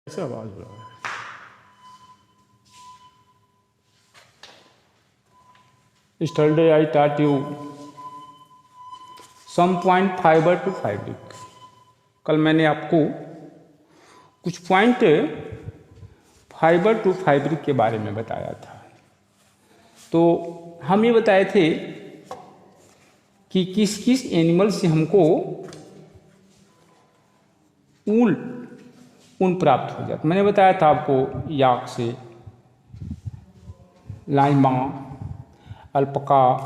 कैसे आवाज हो रहा है? Yesterday I taught you some point fiber to fabric. कल मैंने आपको कुछ पॉइंट फाइबर टू फैब्रिक के बारे में बताया था। तो हम ये बताए थे कि किस किस एनिमल से हमको ऊन प्राप्त हो जाता। मैंने बताया था आपको याक से, लाइमा, अल्पका,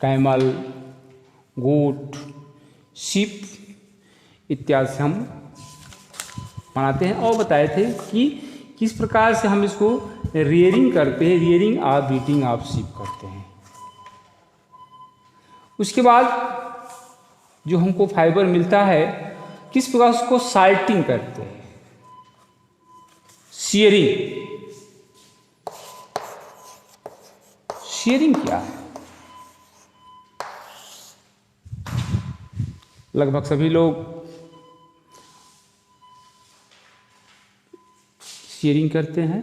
कैमल, गोट, शिप इत्यादि से हम बनाते हैं। और बताए थे कि किस प्रकार से हम इसको रियरिंग करते हैं, रियरिंग और ब्रीडिंग ऑफ शिप करते हैं। उसके बाद जो हमको फाइबर मिलता है किस प्रकार उसको साल्टिंग करते हैं, शेयरिंग क्या है? लगभग सभी लोग शेयरिंग करते हैं।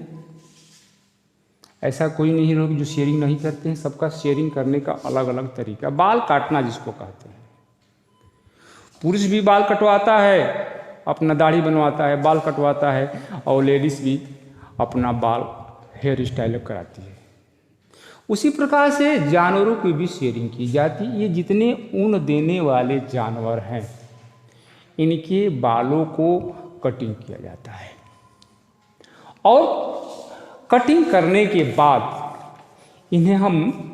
ऐसा कोई नहीं लोग जो शेयरिंग नहीं करते हैं। सबका शेयरिंग करने का अलग अलग तरीका। बाल काटना जिसको कहते हैं, पुरुष भी बाल कटवाता है, अपना दाढ़ी बनवाता है, बाल कटवाता है, और लेडीज भी अपना बाल हेयर स्टाइल कराती है। उसी प्रकार से जानवरों की भी शेयरिंग की जाती है। ये जितने ऊन देने वाले जानवर हैं इनके बालों को कटिंग किया जाता है, और कटिंग करने के बाद इन्हें हम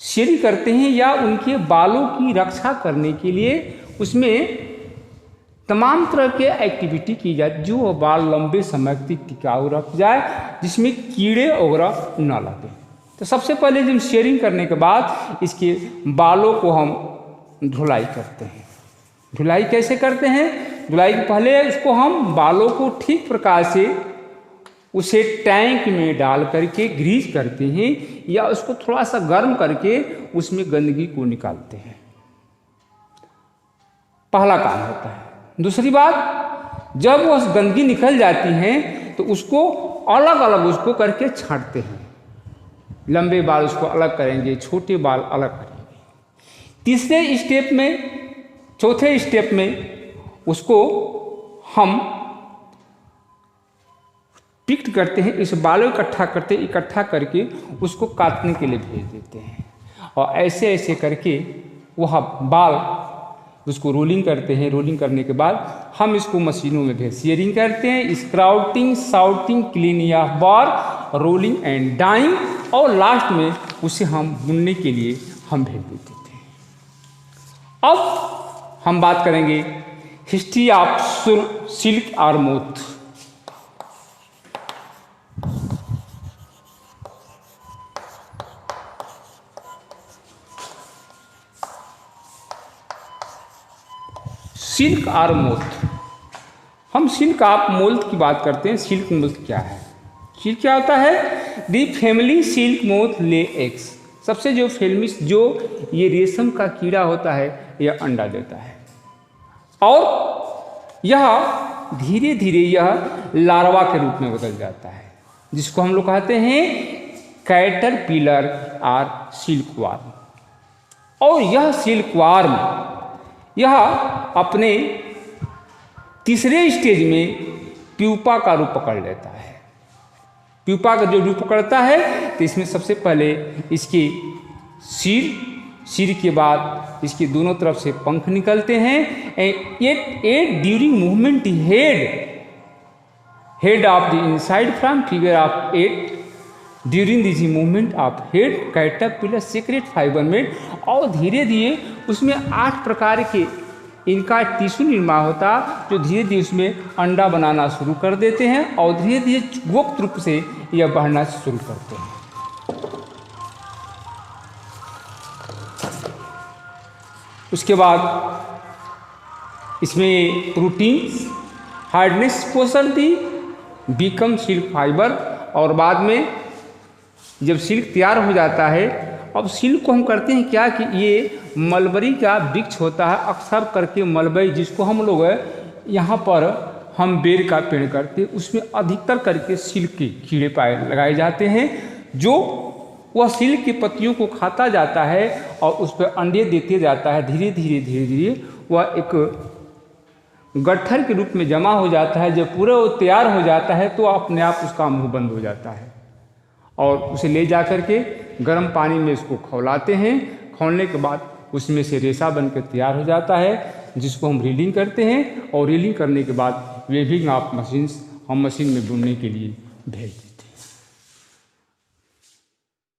शेयरिंग करते हैं, या उनके बालों की रक्षा करने के लिए उसमें तमाम तरह के एक्टिविटी की जाती जो बाल लंबे समय तक टिकाऊ रख जाए, जिसमें कीड़े वगैरह न लगे। तो सबसे पहले जब शेयरिंग करने के बाद इसके बालों को हम धुलाई करते हैं। धुलाई कैसे करते हैं? धुलाई के पहले इसको हम बालों को ठीक प्रकार से उसे टैंक में डाल करके ग्रीस करते हैं, या उसको थोड़ा सा गर्म करके उसमें गंदगी को निकालते हैं। पहला काम होता है। दूसरी बात, जब वो गंदगी निकल जाती है तो उसको अलग अलग उसको करके छांटते हैं। लंबे बाल उसको अलग करेंगे, छोटे बाल अलग करेंगे। तीसरे स्टेप में, चौथे स्टेप में उसको हम पिक्ट करते हैं। इस बालों इकट्ठा करके उसको काटने के लिए भेज देते हैं, और ऐसे ऐसे करके वह बाल उसको रोलिंग करते हैं। रोलिंग करने के बाद हम इसको मशीनों में भेज शेयरिंग करते हैं। स्क्राउटिंग, साउटिंग, क्लीन या बार, रोलिंग एंड डाइंग, और लास्ट में उसे हम बुनने के लिए हम भेज देते थे। अब हम बात करेंगे हिस्ट्री ऑफ सिल्क और मोथ। सिल्क और मोथ। हम सिल्क ऑफ मोथ की बात करते हैं। सिल्क मोथ क्या है? सिल्क क्या होता है? The family silk moth lay eggs. सबसे जो फेमस जो ये रेशम का कीड़ा होता है, यह अंडा देता है, और यह धीरे धीरे यह लार्वा के रूप में बदल जाता है, जिसको हम लोग कहते हैं कैटरपिलर और सिल्क वार्म। और यह सिल्क वार्म यह अपने तीसरे स्टेज में प्यूपा का रूप पकड़ लेता है। प्यूपा का जो रूप पकड़ता है तो इसमें सबसे पहले इसके सिर के बाद इसके दोनों तरफ से पंख निकलते हैं। At during movement head of the inside from figure of 8 during this movement of head caterpillar secret fibre made. और धीरे धीरे उसमें 8 प्रकार के इनका टिश्यू निर्माण होता, जो धीरे धीरे उसमें अंडा बनाना शुरू कर देते हैं, और धीरे धीरे गुप्त रूप से यह बढ़ना शुरू करते हैं। उसके बाद इसमें प्रोटीन हार्डनेस पोषण दी, बिकम सिल्क फाइबर। और बाद में जब सिल्क तैयार हो जाता है, अब सिल्क को हम करते हैं क्या कि ये मलबरी का वृक्ष होता है, अक्सर करके मलबरी, जिसको हम लोग यहाँ पर हम बेर का पेड़ करते, उसमें अधिकतर करके सिल्क के कीड़े पाए लगाए जाते हैं, जो वह सिल्क की पत्तियों को खाता जाता है और उस पर अंडे देते जाता है। धीरे धीरे वह एक गट्ठर के रूप में जमा हो जाता है। जब पूरा वो तैयार हो जाता है तो अपने आप उसका मुंह बंद हो जाता है और उसे ले जा कर के गर्म पानी में इसको खौलाते हैं। खौलने के बाद उसमें से रेशा बनकर तैयार हो जाता है, जिसको हम रीलिंग करते हैं और रीलिंग करने के बाद वेविंग ऑफ मशीन्स हम मशीन में बुनने के लिए भेज देते हैं।